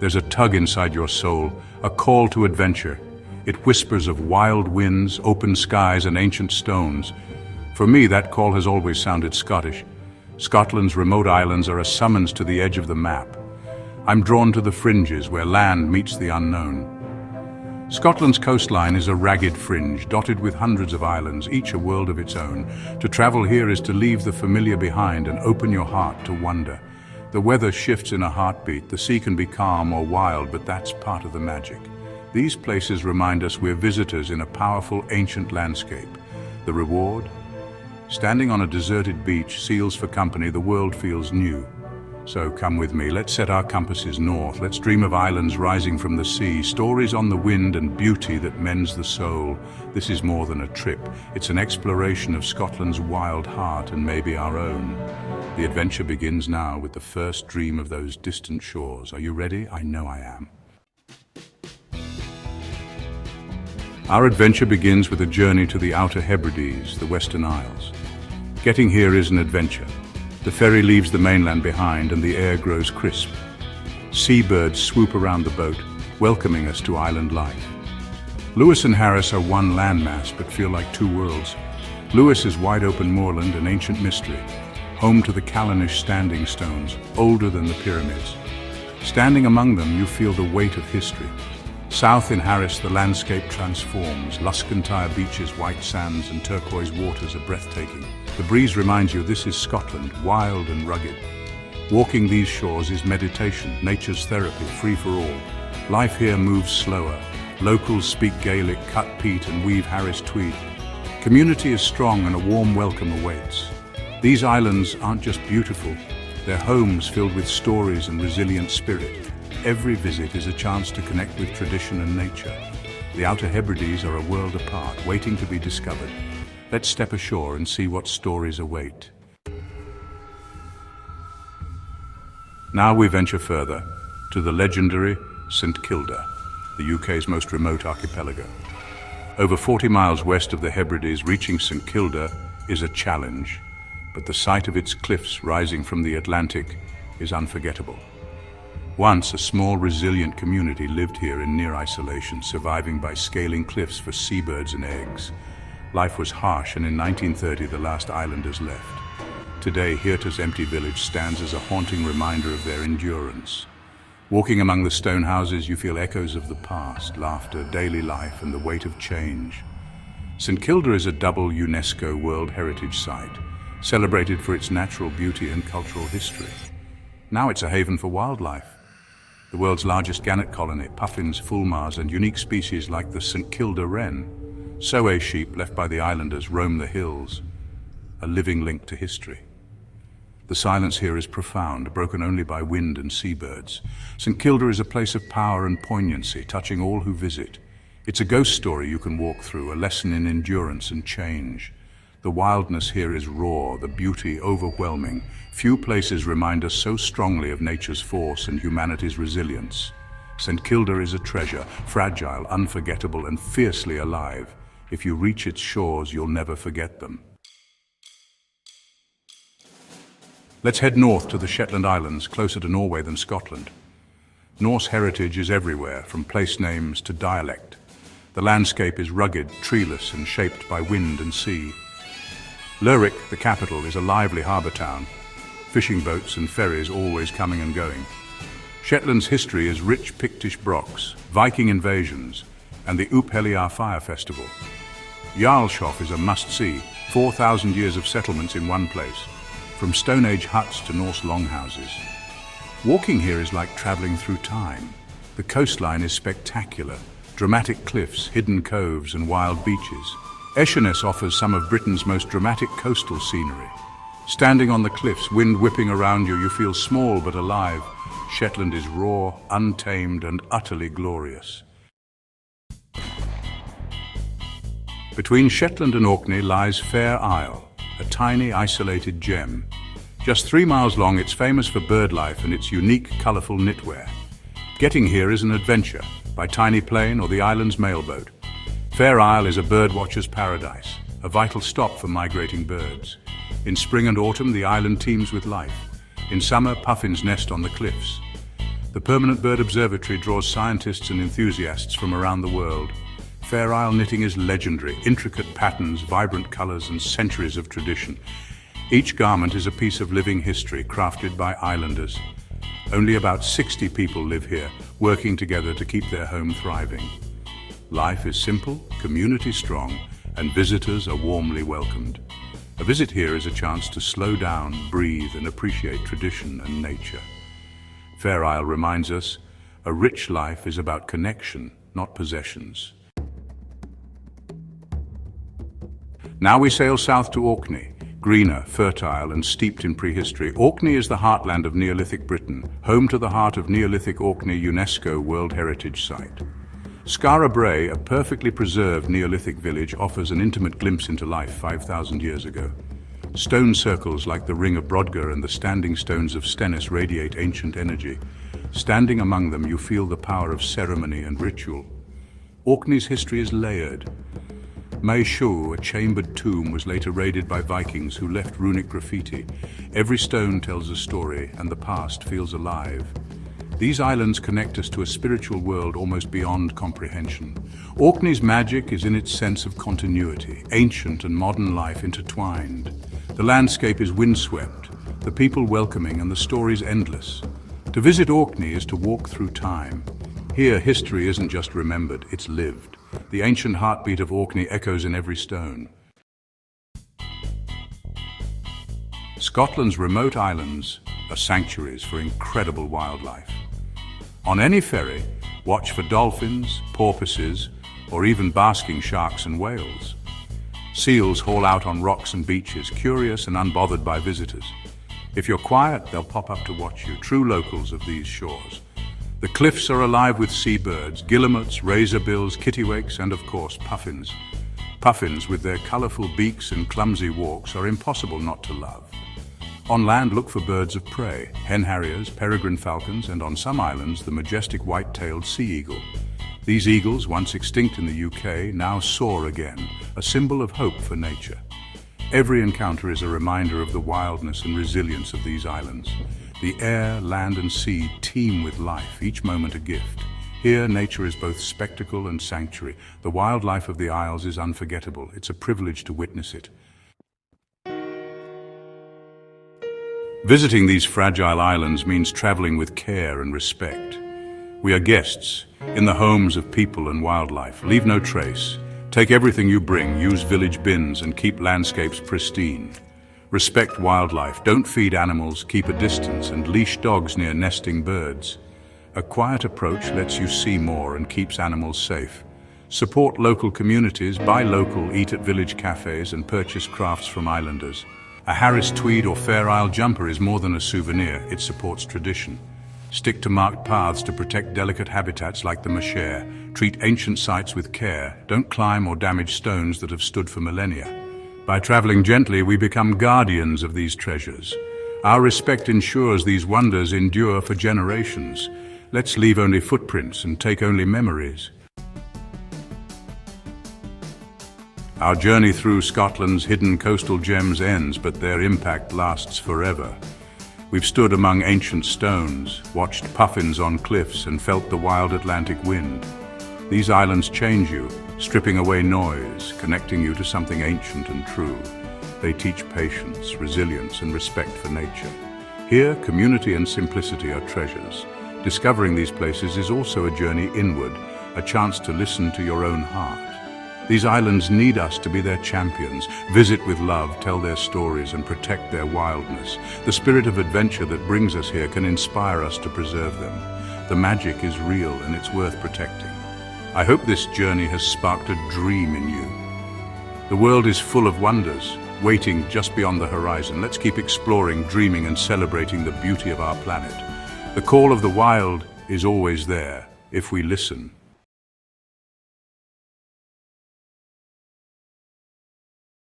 There's a tug inside your soul, a call to adventure. It whispers of wild winds, open skies, and ancient stones. For me, that call has always sounded Scottish. Scotland's remote islands are a summons to the edge of the map. I'm drawn to the fringes where land meets the unknown. Scotland's coastline is a ragged fringe, dotted with hundreds of islands, each a world of its own. To travel here is to leave the familiar behind and open your heart to wonder. The weather shifts in a heartbeat. The sea can be calm or wild, but that's part of the magic. These places remind us we're visitors in a powerful, ancient landscape. The reward? Standing on a deserted beach, seals for company, the world feels new. So come with me, let's set our compasses north. Let's dream of islands rising from the sea, stories on the wind and beauty that mends the soul. This is more than a trip. It's an exploration of Scotland's wild heart and maybe our own. The adventure begins now with the first dream of those distant shores. Are you ready? I know I am. Our adventure begins with a journey to the Outer Hebrides, the Western Isles. Getting here is an adventure. The ferry leaves the mainland behind and the air grows crisp. Seabirds swoop around the boat, welcoming us to island life. Lewis and Harris are one landmass but feel like two worlds. Lewis is wide-open moorland, an ancient mystery, home to the Callanish standing stones, older than the pyramids. Standing among them, you feel the weight of history. South in Harris, the landscape transforms. Luskentire beaches, white sands, and turquoise waters are breathtaking. The breeze reminds you this is Scotland, wild and rugged. Walking these shores is meditation, nature's therapy, free for all. Life here moves slower. Locals speak Gaelic, cut peat, and weave Harris tweed. Community is strong and a warm welcome awaits. These islands aren't just beautiful, they're homes filled with stories and resilient spirit. Every visit is a chance to connect with tradition and nature. The Outer Hebrides are a world apart, waiting to be discovered. Let's step ashore and see what stories await. Now we venture further to the legendary St Kilda, the UK's most remote archipelago. Over 40 miles west of the Hebrides, reaching St Kilda is a challenge, but the sight of its cliffs rising from the Atlantic is unforgettable. Once, a small, resilient community lived here in near isolation, surviving by scaling cliffs for seabirds and eggs. Life was harsh, and in 1930 the last islanders left. Today, Hirta's empty village stands as a haunting reminder of their endurance. Walking among the stone houses, you feel echoes of the past, laughter, daily life, and the weight of change. St Kilda is a double UNESCO World Heritage Site, celebrated for its natural beauty and cultural history. Now it's a haven for wildlife. The world's largest gannet colony, puffins, fulmars, and unique species like the St Kilda wren. Soay sheep left by the islanders roam the hills, a living link to history. The silence here is profound, broken only by wind and seabirds. St Kilda is a place of power and poignancy, touching all who visit. It's a ghost story you can walk through, a lesson in endurance and change. The wildness here is raw, the beauty overwhelming. Few places remind us so strongly of nature's force and humanity's resilience. St Kilda is a treasure, fragile, unforgettable, and fiercely alive. If you reach its shores, you'll never forget them. Let's head north to the Shetland Islands, closer to Norway than Scotland. Norse heritage is everywhere, from place names to dialect. The landscape is rugged, treeless, and shaped by wind and sea. Lerwick, the capital, is a lively harbour town. Fishing boats and ferries always coming and going. Shetland's history is rich Pictish brocks, Viking invasions, and the Uphelliar Fire Festival. Jarlshof is a must-see, 4,000 years of settlements in one place, from Stone Age huts to Norse longhouses. Walking here is like travelling through time. The coastline is spectacular, dramatic cliffs, hidden coves, and wild beaches. Eshenes offers some of Britain's most dramatic coastal scenery. Standing on the cliffs, wind whipping around you, you feel small but alive. Shetland is raw, untamed, and utterly glorious. Between Shetland and Orkney lies Fair Isle, a tiny, isolated gem. Just 3 miles long, it's famous for bird life and its unique, colourful knitwear. Getting here is an adventure, by tiny plane or the island's mailboat. Fair Isle is a birdwatcher's paradise, a vital stop for migrating birds. In spring and autumn, the island teems with life. In summer, puffins nest on the cliffs. The Permanent Bird Observatory draws scientists and enthusiasts from around the world. Fair Isle knitting is legendary, intricate patterns, vibrant colors, and centuries of tradition. Each garment is a piece of living history crafted by islanders. Only about 60 people live here, working together to keep their home thriving. Life is simple, community strong, and visitors are warmly welcomed. A visit here is a chance to slow down, breathe, and appreciate tradition and nature. Fair Isle reminds us, a rich life is about connection, not possessions. Now we sail south to Orkney, greener, fertile, and steeped in prehistory. Orkney is the heartland of Neolithic Britain, home to the heart of Neolithic Orkney UNESCO World Heritage Site. Skara Brae, a perfectly preserved Neolithic village, offers an intimate glimpse into life 5,000 years ago. Stone circles like the Ring of Brodgar and the standing stones of Stennis radiate ancient energy. Standing among them, you feel the power of ceremony and ritual. Orkney's history is layered. Mae Shu, a chambered tomb, was later raided by Vikings who left runic graffiti. Every stone tells a story, and the past feels alive. These islands connect us to a spiritual world almost beyond comprehension. Orkney's magic is in its sense of continuity, ancient and modern life intertwined. The landscape is windswept, the people welcoming, and the stories endless. To visit Orkney is to walk through time. Here, history isn't just remembered, it's lived. The ancient heartbeat of Orkney echoes in every stone. Scotland's remote islands are sanctuaries for incredible wildlife. On any ferry, watch for dolphins, porpoises, or even basking sharks and whales. Seals haul out on rocks and beaches, curious and unbothered by visitors. If you're quiet, they'll pop up to watch you, true locals of these shores. The cliffs are alive with seabirds, guillemots, razorbills, kittiwakes, and of course, puffins. Puffins, with their colorful beaks and clumsy walks, are impossible not to love. On land, look for birds of prey, hen harriers, peregrine falcons, and on some islands, the majestic white-tailed sea eagle. These eagles, once extinct in the UK, now soar again, a symbol of hope for nature. Every encounter is a reminder of the wildness and resilience of these islands. The air, land, and sea teem with life, each moment a gift. Here, nature is both spectacle and sanctuary. The wildlife of the Isles is unforgettable. It's a privilege to witness it. Visiting these fragile islands means traveling with care and respect. We are guests in the homes of people and wildlife. Leave no trace. Take everything you bring, use village bins, and keep landscapes pristine. Respect wildlife. Don't feed animals, keep a distance, and leash dogs near nesting birds. A quiet approach lets you see more and keeps animals safe. Support local communities, buy local, eat at village cafes, and purchase crafts from islanders. A Harris tweed or Fair Isle jumper is more than a souvenir, it supports tradition. Stick to marked paths to protect delicate habitats like the Mashare. Treat ancient sites with care. Don't climb or damage stones that have stood for millennia. By traveling gently, we become guardians of these treasures. Our respect ensures these wonders endure for generations. Let's leave only footprints and take only memories. Our journey through Scotland's hidden coastal gems ends, but their impact lasts forever. We've stood among ancient stones, watched puffins on cliffs, and felt the wild Atlantic wind. These islands change you, stripping away noise, connecting you to something ancient and true. They teach patience, resilience, and respect for nature. Here, community and simplicity are treasures. Discovering these places is also a journey inward, a chance to listen to your own heart. These islands need us to be their champions. Visit with love, tell their stories, and protect their wildness. The spirit of adventure that brings us here can inspire us to preserve them. The magic is real and it's worth protecting. I hope this journey has sparked a dream in you. The world is full of wonders, waiting just beyond the horizon. Let's keep exploring, dreaming, and celebrating the beauty of our planet. The call of the wild is always there, if we listen.